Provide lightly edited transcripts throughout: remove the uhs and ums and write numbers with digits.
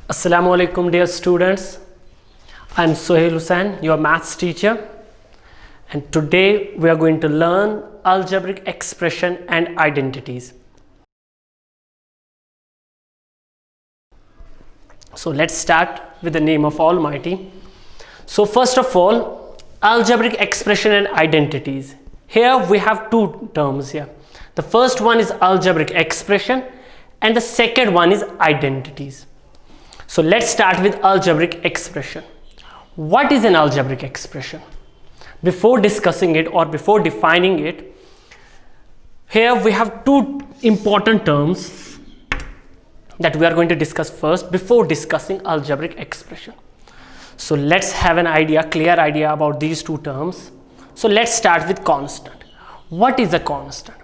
Assalamu alaikum dear students. I am Sohail Hussain, your maths teacher, and today we are going to learn algebraic expression and identities. So let's start with the name of Almighty. So first of all, algebraic expression and identities. Here we have two terms here. The first one is algebraic expression and the second one is identities. So let's start with algebraic expression. What is an algebraic expression? Before discussing it or before defining it, here we have two important terms that we are going to discuss first before discussing algebraic expression. So let's have an idea, clear idea about these two terms. So let's start with constant. What is a constant?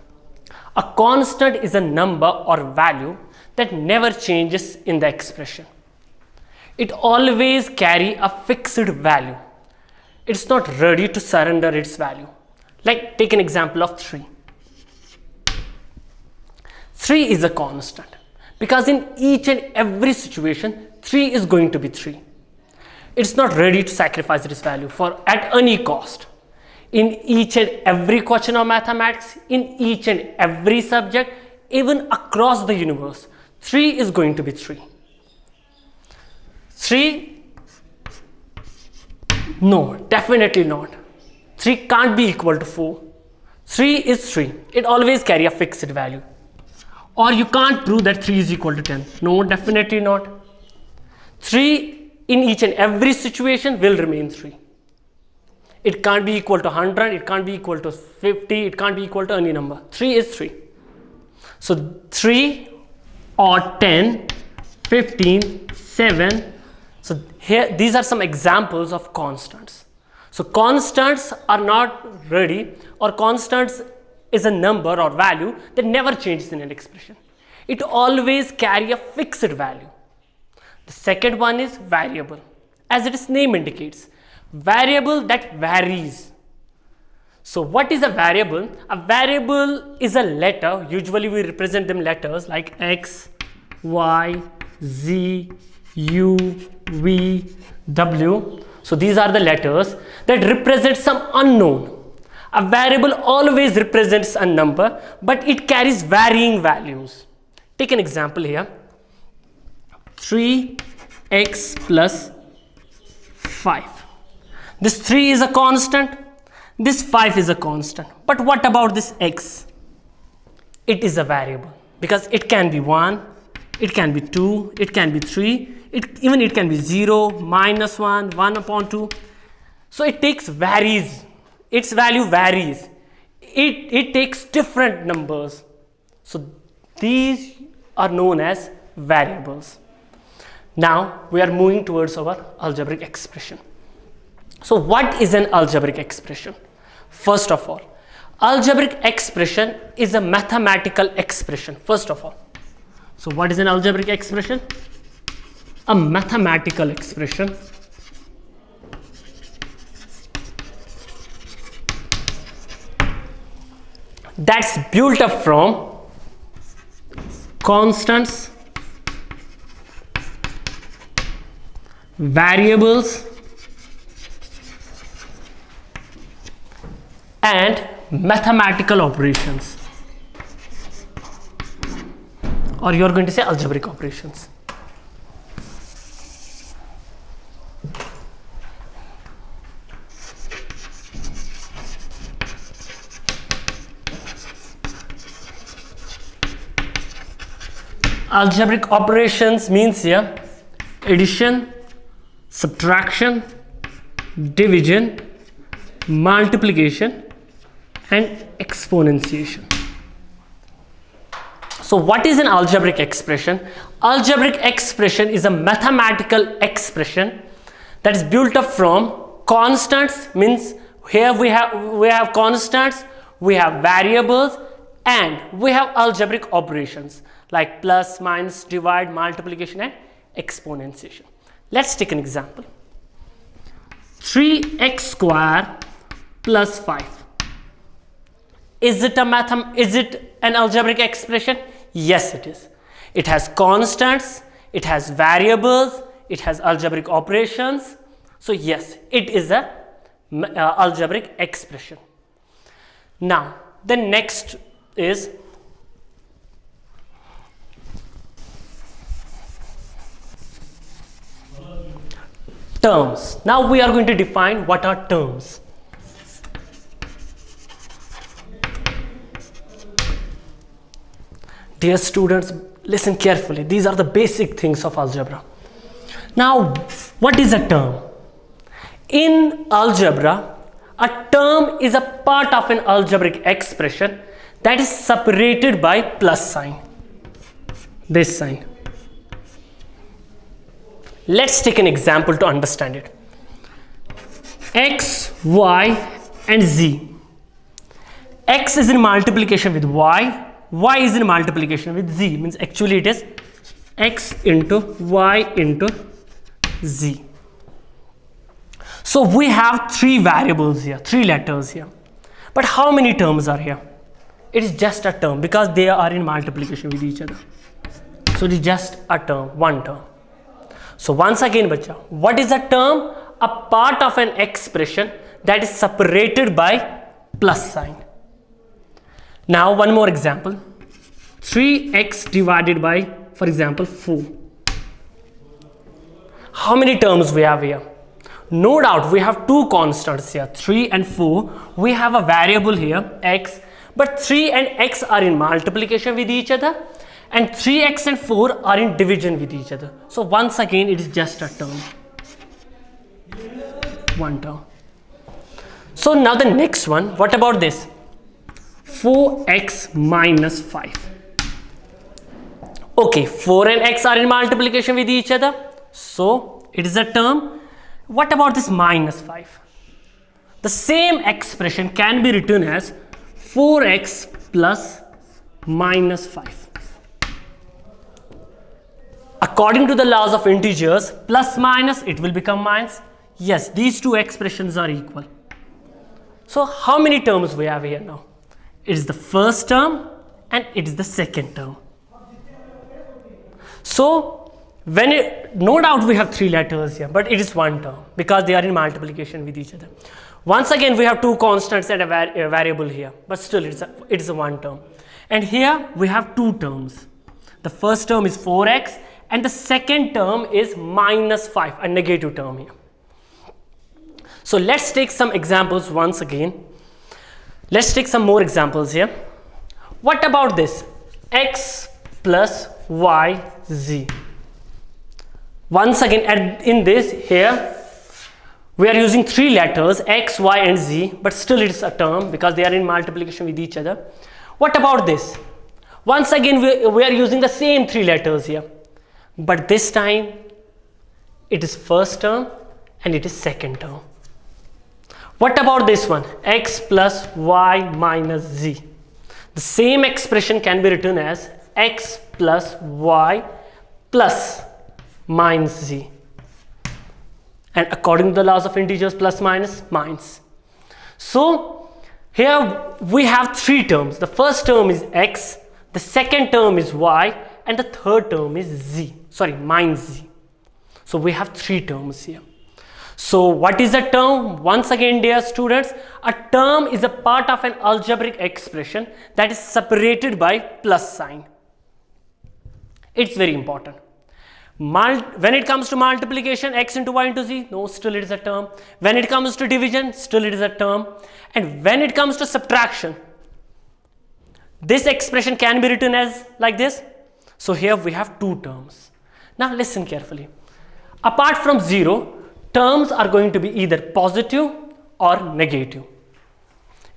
A constant is a number or value that never changes in the expression. It always carry a fixed value. It's not ready to surrender its value. Like take an example of 3. 3 is a constant because in each and every situation 3 is going to be 3. It's not ready to sacrifice its value for at any cost. In each and every question of mathematics, in each and every subject, even across the universe, 3 is going to be 3. 3? No, definitely not. 3 can't be equal to 4. 3 is 3. It always carry a fixed value. Or you can't prove that 3 is equal to 10. No, definitely not. 3 in each and every situation will remain 3. It can't be equal to 100, it can't be equal to 50, it can't be equal to any number. 3 is 3. So 3 or 10, 15, 7. So here these are some examples of constants. So constants are not ready, or constants is a number or value that never changes in an expression. It always carry a fixed value. The second one is variable. As its name indicates, variable that varies. So what is a variable? A variable is a letter. Usually we represent them letters like X, Y, Z, U, V, W. So these are the letters that represent some unknown. A variable always represents a number, but it carries varying values. Take an example here. 3x plus 5. This 3 is a constant. This 5 is a constant. But what about this x? It is a variable because it can be 1, it can be 2, it can be 3, even it can be 0, minus 1, 1 upon 2. So it varies. Its value varies. It takes different numbers. So these are known as variables. Now we are moving towards our algebraic expression. So what is an algebraic expression? First of all, algebraic expression is a mathematical expression. First of all. So what is an algebraic expression? A mathematical expression that's built up from constants, variables, and mathematical operations, or you are going to say algebraic operations. Algebraic operations means here addition, subtraction, division, multiplication, and exponentiation. So what is an algebraic expression? Algebraic expression is a mathematical expression that is built up from constants. Means here we have constants, we have variables, and we have algebraic operations like plus, minus, divide, multiplication, and exponentiation. Let's take an example. 3x square plus 5. Is it an algebraic expression? Yes, it is. It has constants, it has variables, it has algebraic operations. So yes, it is a algebraic expression. Now the next is terms. Now we are going to define what are terms. Dear students, listen carefully. These are the basic things of algebra. Now, what is a term? In algebra, a term is a part of an algebraic expression that is separated by plus sign. This sign. Let's take an example to understand it. X, Y, and Z. X is in multiplication with Y. Y is in multiplication with Z. Means actually it is X into Y into Z. So we have three variables here, three letters here. But how many terms are here? It is just a term because they are in multiplication with each other. So it is just a term, one term. So once again, bacha, what is a term? A part of an expression that is separated by plus sign. Now one more example. 3x divided by, for example, 4. How many terms we have here? No doubt we have two constants here, 3 and 4. We have a variable here, x, but 3 and x are in multiplication with each other, and 3x and 4 are in division with each other. So once again, it is just a term. One term. So now the next one, what about this? 4x minus 5. Okay, 4 and x are in multiplication with each other. So it is a term. What about this minus 5? The same expression can be written as 4x plus minus 5. According to the laws of integers, plus minus, it will become minus. Yes, these two expressions are equal. So how many terms we have here now? It is the first term and it is the second term. So no doubt we have three letters here, but it is one term because they are in multiplication with each other. Once again, we have two constants and a variable here, but still it is a one term. And here we have two terms. The first term is 4x and the second term is minus 5, a negative term here. So let's take some examples once again. Let's take some more examples here. What about this? X plus y z. Once again, in this here, we are using three letters, x, y, and z, but still it is a term because they are in multiplication with each other. What about this? Once again, we are using the same three letters here, but this time it is first term and it is second term. What about this one? X plus y minus z. The same expression can be written as x plus y plus minus z. And according to the laws of integers, plus minus minus. So here we have three terms. The first term is x, the second term is y, and the third term is z. Sorry, minus z. So we have three terms here. So what is a term? Once again, dear students, a term is a part of an algebraic expression that is separated by plus sign. It's very important. When it comes to multiplication, x into y into z, no, still it is a term. When it comes to division, still it is a term. And when it comes to subtraction, this expression can be written as like this. So here we have two terms. Now listen carefully. Apart from 0, terms are going to be either positive or negative.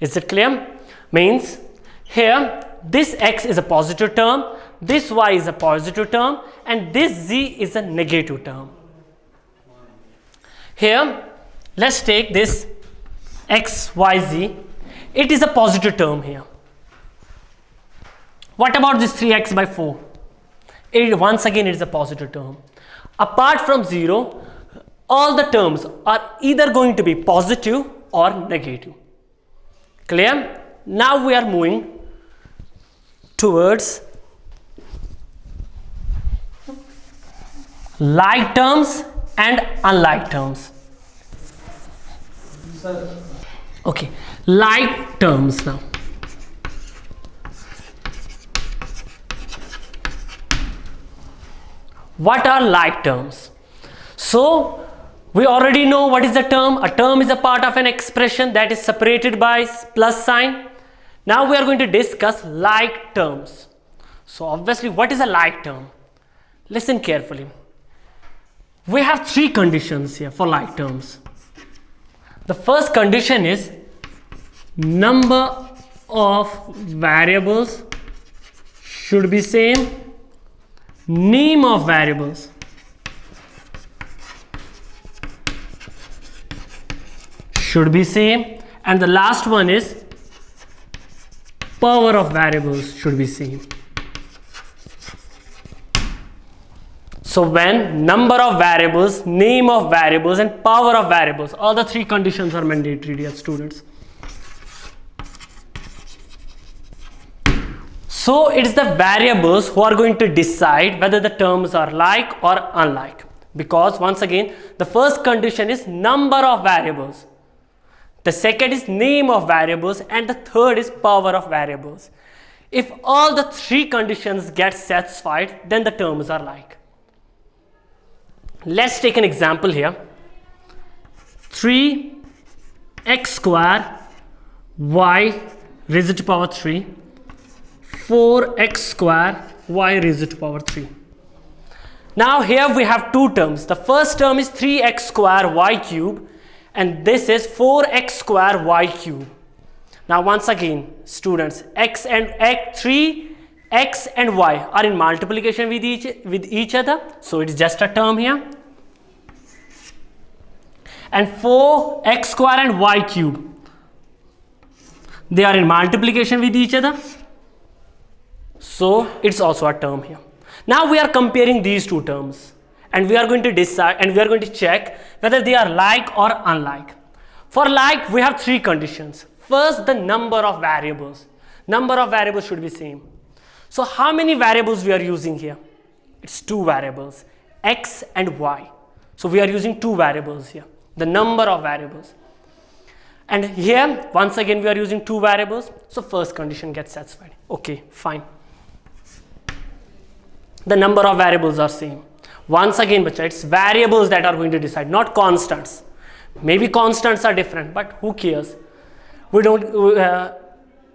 Is it clear? Means here this x is a positive term, this y is a positive term, and this z is a negative term. Here let's take this x, y, z. It is a positive term here. What about this 3x by 4? Once again it is a positive term. Apart from 0, all the terms are either going to be positive or negative. Clear? Now we are moving towards like terms and unlike terms. Okay, like terms now. What are like terms? So we already know what is a term. A term is a part of an expression that is separated by plus sign. Now we are going to discuss like terms. So obviously, what is a like term? Listen carefully. We have three conditions here for like terms. The first condition is number of variables should be same. Name of variables should be same, and the last one is power of variables should be same. So when number of variables, name of variables and power of variables, all the three conditions are mandatory, dear students. So it is the variables who are going to decide whether the terms are like or unlike, because once again the first condition is number of variables, the second is name of variables, and the third is power of variables. If all the three conditions get satisfied, then the terms are like. Let's take an example here. 3x square y raised to power 3, 4x square y raised to power 3. Now here we have two terms. The first term is 3x square y cube, and this is 4x square y cube. Now once again, students, 3x and y are in multiplication with each other, so it is just a term here. And 4x square and y cube, they are in multiplication with each other, so it's also a term here. Now we are comparing these two terms, and we are going to decide, and we are going to check whether they are like or unlike. For like, we have three conditions. First, the number of variables. Number of variables should be same. So how many variables we are using here? It's two variables, x and y. So we are using two variables here, the number of variables. And here, once again, we are using two variables, so first condition gets satisfied. Okay, fine. The number of variables are same. Once again, bacha, it's variables that are going to decide, not constants. Maybe constants are different, but who cares? We don't.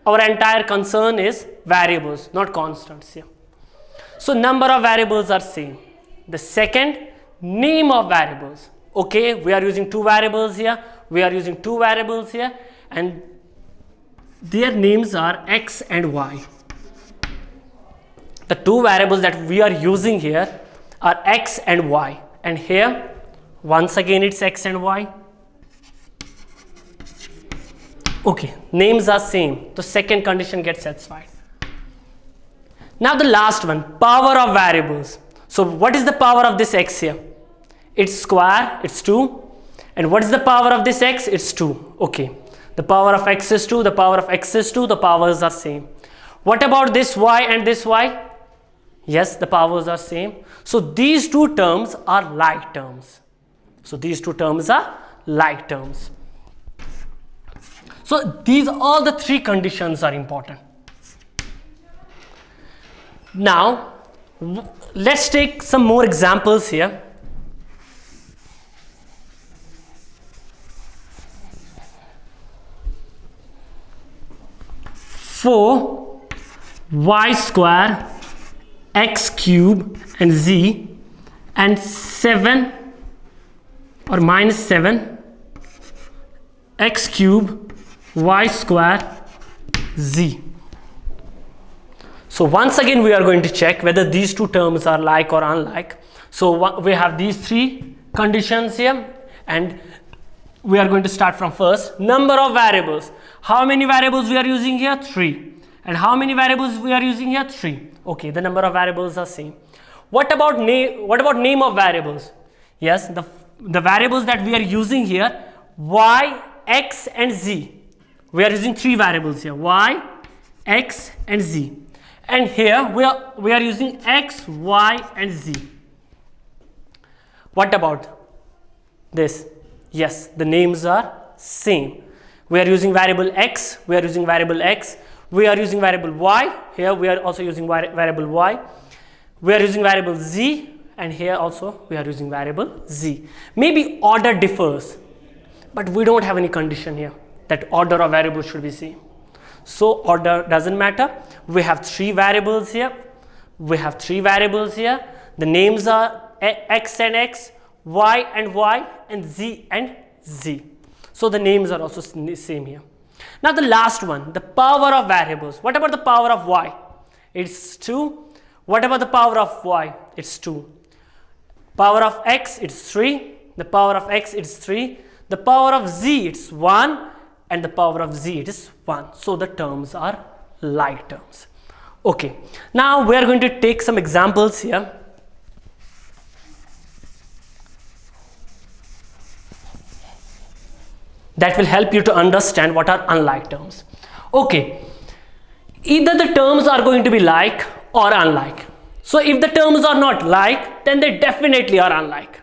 Our entire concern is variables, not constants here. So number of variables are same. The second, name of variables. Okay, we are using two variables here. We are using two variables here, and their names are x and y. The two variables that we are using here are x and y, and here once again it's x and y. Okay, names are same, the second condition gets satisfied. Now the last one, power of variables. So what is the power of this x here? It's square, it's 2. And what is the power of this x? It's 2. Okay, the power of x is 2, the power of x is 2, the powers are same. What about this y and this y? Yes, the powers are same. So these two terms are like terms. So these two terms are like terms. So these, all the three conditions are important. Now let's take some more examples here. For y square, x cube and z, and 7 or minus 7 x cube y square z. So once again we are going to check whether these two terms are like or unlike. So we have these three conditions here, and we are going to start from first. Number of variables. How many variables we are using here? 3. And how many variables we are using here? 3. Okay, the number of variables are same. What about name of variables? Yes, the variables that we are using here, y, x and z. We are using three variables here, y, x and z. And here we are using x, y and z. What about this? Yes, the names are same. We are using variable x, we are using variable x, we are using variable y, here we are also using variable y, we are using variable z, and here also we are using variable z. Maybe order differs, but we don't have any condition here that order of variables should be same. So order doesn't matter. We have three variables here. The names are x and x, y, and z and z. So the names are also same here. Now the last one, the power of variables. What about the power of y? It's 2. What about the power of y? It's 2. Power of x, it's 3. The power of x, it's 3. The power of z, it's 1. And the power of z, it is 1. So the terms are like terms. Okay. Now we are going to take some examples here. That will help you to understand what are unlike terms. Okay. Either the terms are going to be like or unlike. So if the terms are not like, then they definitely are unlike.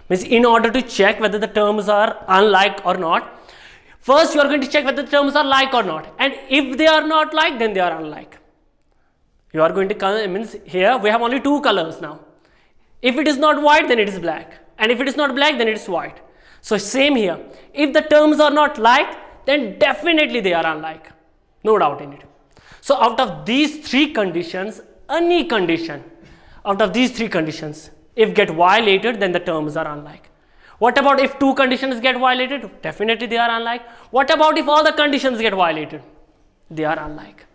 Means in order to check whether the terms are unlike or not, first you are going to check whether the terms are like or not. And if they are not like, then they are unlike. You are going to, means here we have only two colors now. If it is not white, then it is black. And if it is not black, then it is white. So same here. If the terms are not like, then definitely they are unlike. No doubt in it. So out of these three conditions, any condition out of these three conditions, if get violated, then the terms are unlike. What about if two conditions get violated? Definitely they are unlike. What about if all the conditions get violated? They are unlike.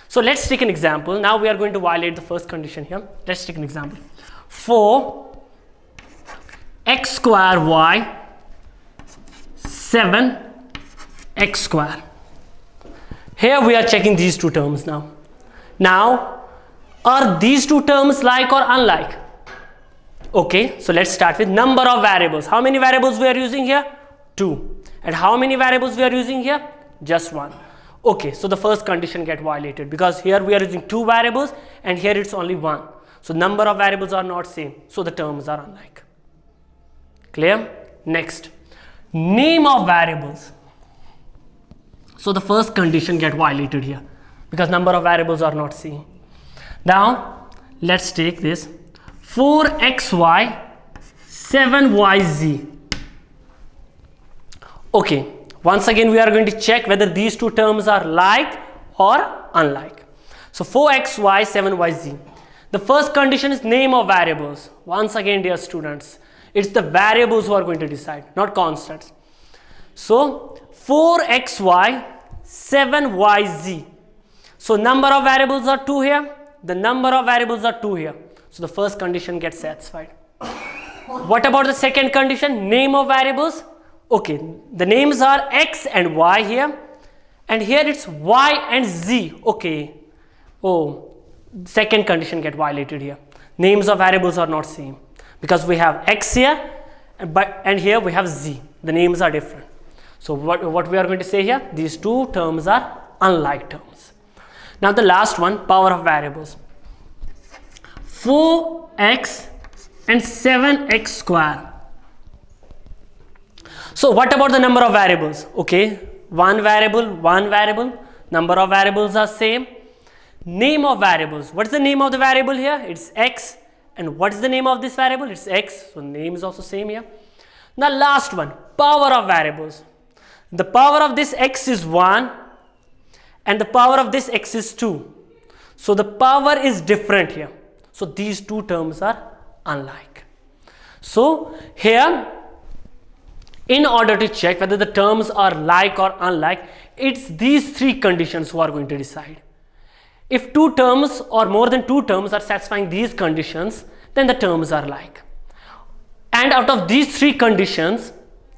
So let's take an example. Now we are going to violate the first condition here. Let's take an example. For x square y 7 x square. Here we are checking these two terms now. Now, are these two terms like or unlike? Okay, so let's start with number of variables. How many variables we are using here? 2. And how many variables we are using here? Just 1. Okay, so the first condition get violated because here we are using 2 variables and here it's only 1. So number of variables are not same. So the terms are unlike. Clear? Next, name of variables. So the first condition get violated here because number of variables are not same. Now let's take this 4xy 7yz. Okay, once again we are going to check whether these two terms are like or unlike. So 4xy 7yz. The first condition is name of variables. Once again, dear students, it's the variables who are going to decide, not constants. So 4xy 7yz. So number of variables are 2 here. The number of variables are 2 here. So the first condition gets satisfied. What about the second condition? Name of variables. Okay, the names are x and y here. And here it's y and z. Okay. Oh, second condition get violated here. Names of variables are not same. Because we have x here and here we have z. The names are different. So what we are going to say here? These two terms are unlike terms. Now the last one, power of variables. 4x and 7x square. So what about the number of variables? Okay, one variable, number of variables are same. Name of variables. What is the name of the variable here? It's x. And what is the name of this variable? It's x. So name is also same here. Now last one, power of variables. The power of this x is 1 and the power of this x is 2. So the power is different here. So these two terms are unlike. So here, in order to check whether the terms are like or unlike, it's these three conditions who are going to decide. If two terms or more than two terms are satisfying these conditions, then the terms are like. And out of these three conditions,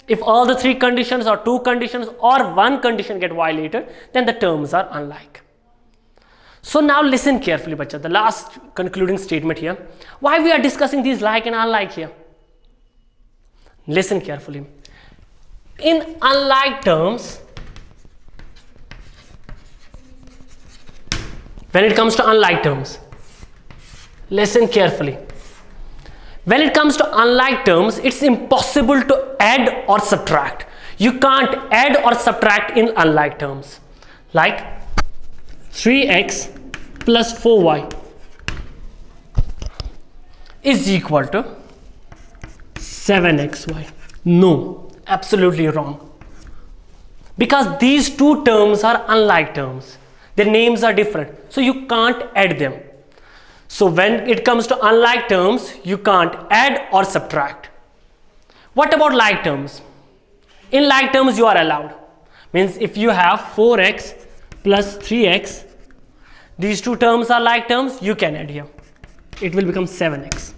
if all the three conditions or two conditions or one condition get violated, then the terms are unlike. So now listen carefully, bacha. The last concluding statement here. Why we are discussing these like and unlike here? Listen carefully. In unlike terms, when it comes to unlike terms, listen carefully. When it comes to unlike terms, it's impossible to add or subtract. You can't add or subtract in unlike terms. Like 3x plus 4y is equal to 7xy. No, absolutely wrong. Because these two terms are unlike terms. Their names are different. So you can't add them. So when it comes to unlike terms, you can't add or subtract. What about like terms? In like terms, you are allowed. Means if you have 4x plus 3x, these two terms are like terms, you can add here. It will become 7x.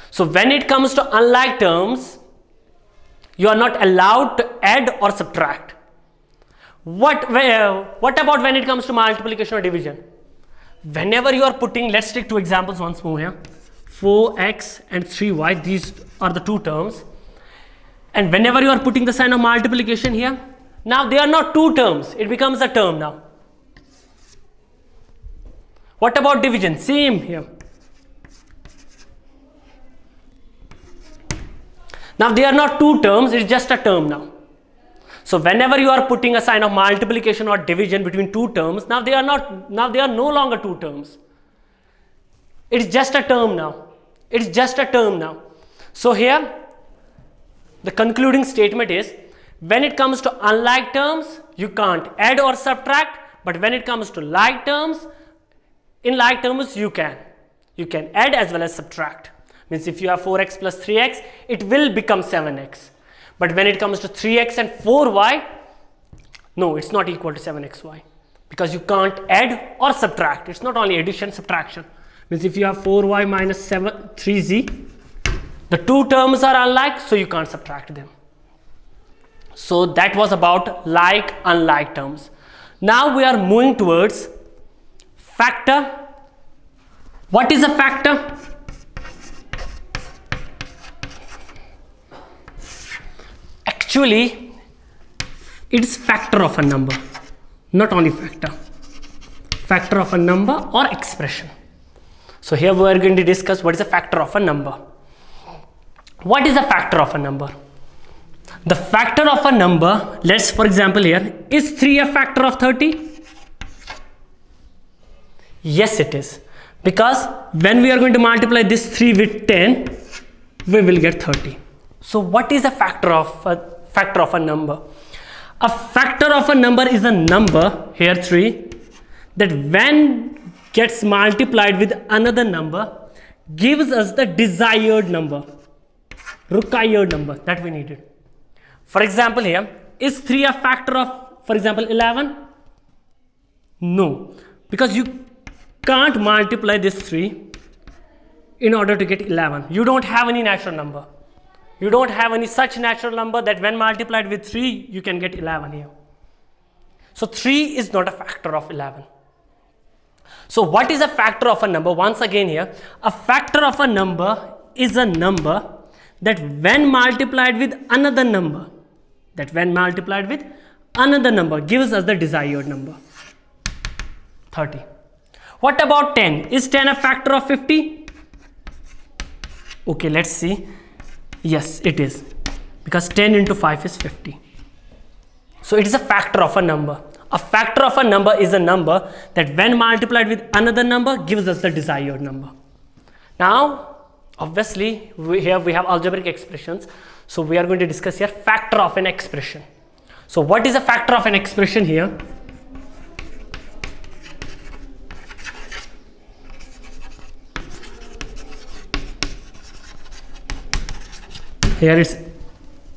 So when it comes to unlike terms, you are not allowed to add or subtract. What about when it comes to multiplication or division? Whenever you are putting, let's take two examples once more here. 4x and 3y, these are the two terms. And whenever you are putting the sign of multiplication here, now they are not two terms, it becomes a term now. What about division? Same here. Now they are not two terms, it's just a term now. So whenever you are putting a sign of multiplication or division between two terms, now they are no longer two terms. It's just a term now. It's just a term now. So here the concluding statement is, when it comes to unlike terms, you can't add or subtract, but when it comes to like terms, in like terms you can add as well as subtract. Means if you have 4x plus 3x, it will become 7x. But when it comes to 3x and 4y, no, it's not equal to 7xy, because you can't add or subtract. It's not only addition, subtraction. Means if you have 4y minus 3z, the two terms are unlike, so you can't subtract them. So that was about like, unlike terms. Now we are moving towards factor. What is a factor? Actually, it is factor of a number, not only factor. Factor of a number or expression. So here we are going to discuss what is a factor of a number. What is a factor of a number? The factor of a number, let's for example here, is 3 a factor of 30? Yes, it is. Because when we are going to multiply this 3 with 10, we will get 30. So what is a factor of a number? A factor of a number is a number, here 3, that when gets multiplied with another number, gives us the desired number, required number that we needed. For example here, is 3 a factor of, for example, 11? No, because you can't multiply this 3 in order to get 11. You don't have any natural number. You don't have any such natural number that when multiplied with 3, you can get 11 here. So 3 is not a factor of 11. So what is a factor of a number? Once again here, a factor of a number is a number that when multiplied with another number, gives us the desired number, 30. What about 10? Is 10 a factor of 50? Okay, let's see. Yes, it is, because 10 into 5 is 50. So it is a factor of a number. A factor of a number is a number that when multiplied with another number gives us the desired number. Now, obviously, here we have algebraic expressions. So we are going to discuss here factor of an expression. So what is a factor of an expression here? Here is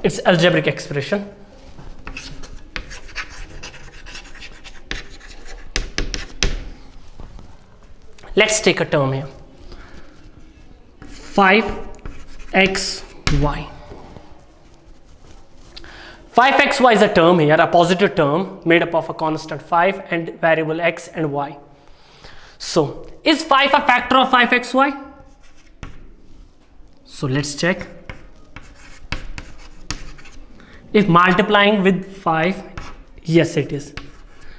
its algebraic expression. Let's take a term here. 5xy. 5xy is a term here, a positive term made up of a constant 5 and variable x and y. So, is 5 a factor of 5xy? So, let's check. If multiplying with 5, yes it is.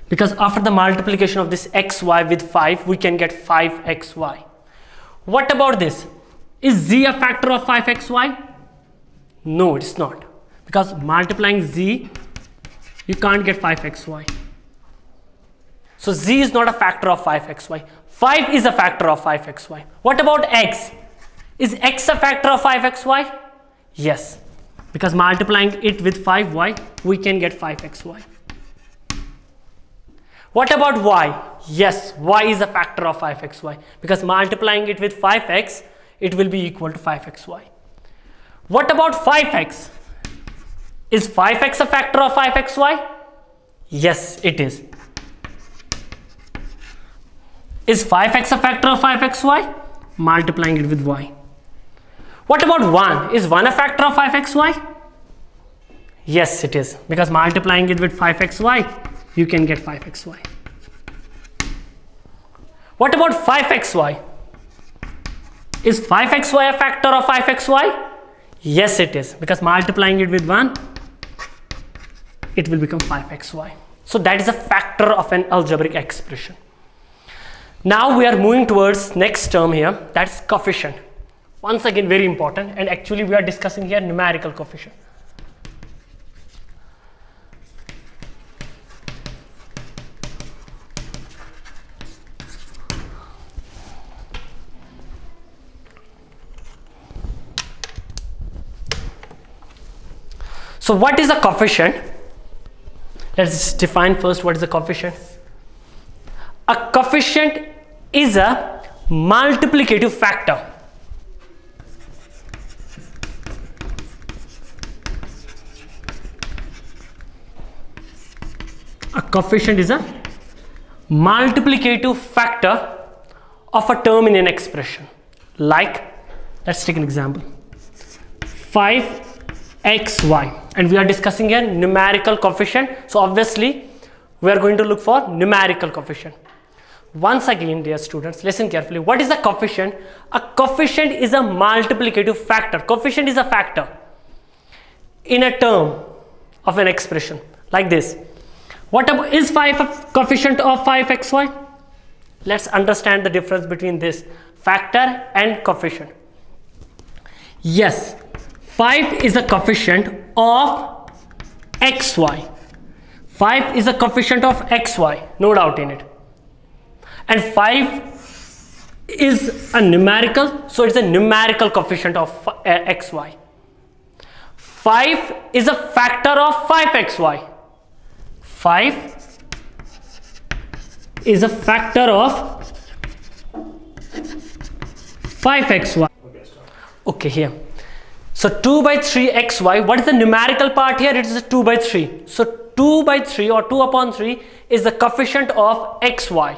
Because after the multiplication of this xy with 5, we can get 5xy. What about this? Is z a factor of 5xy? No, it's not. Because multiplying z, you can't get 5xy. So z is not a factor of 5xy. 5 is a factor of 5xy. What about x? Is x a factor of 5xy? Yes. Because multiplying it with 5y, we can get 5xy. What about y? Yes, y is a factor of 5xy. Because multiplying it with 5x, it will be equal to 5xy. What about 5x? Is 5x a factor of 5xy? Yes, it is. Is 5x a factor of 5xy? Multiplying it with y. What about 1? Is 1 a factor of 5xy? Yes, it is. Because multiplying it with 5xy, you can get 5xy. What about 5xy? Is 5xy a factor of 5xy? Yes, it is. Because multiplying it with 1, it will become 5xy. So that is a factor of an algebraic expression. Now we are moving towards next term here, that's coefficient. Once again, very important, and actually we are discussing here numerical coefficient. So what is a coefficient? Let's define first what is a coefficient. A coefficient is a multiplicative factor. A coefficient is a multiplicative factor of a term in an expression. Like, let's take an example. 5xy, and we are discussing a numerical coefficient, so obviously we are going to look for numerical coefficient. Once again, dear students, listen carefully. What is a coefficient? A coefficient is a multiplicative factor. Coefficient is a factor in a term of an expression like this. What about, is 5 a coefficient of 5xy? Let's understand the difference between this factor and coefficient. Yes, 5 is a coefficient of xy. 5 is a coefficient of xy, no doubt in it. And 5 is a numerical, so it's a numerical coefficient of xy. 5 is a factor of 5xy. 5 is a factor of 5xy. Okay, here. So 2 by 3 xy, what is the numerical part here? It is 2 by 3. So 2 by 3 or 2 upon 3 is the coefficient of xy.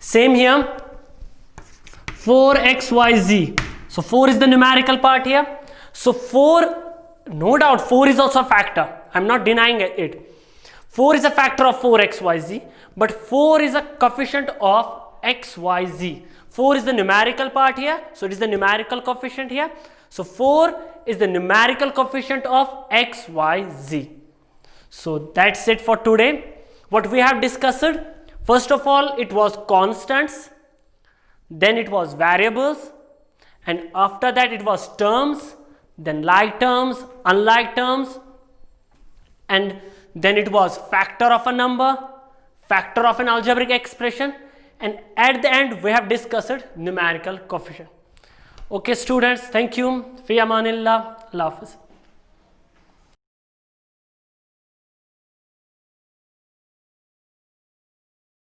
Same here, 4xyz. So 4 is the numerical part here. So 4, no doubt 4 is also a factor. I'm not denying it. 4 is a factor of 4xyz, but 4 is a coefficient of xyz. 4 is the numerical part here, so it is the numerical coefficient here. So 4 is the numerical coefficient of xyz. So that's it for today. What we have discussed, first of all, it was constants, then it was variables, and after that it was terms, then like terms, unlike terms, and then it was factor of a number, factor of an algebraic expression, and at the end we have discussed numerical coefficient. Okay students, thank you. Fi amanillah. Allah Hafiz.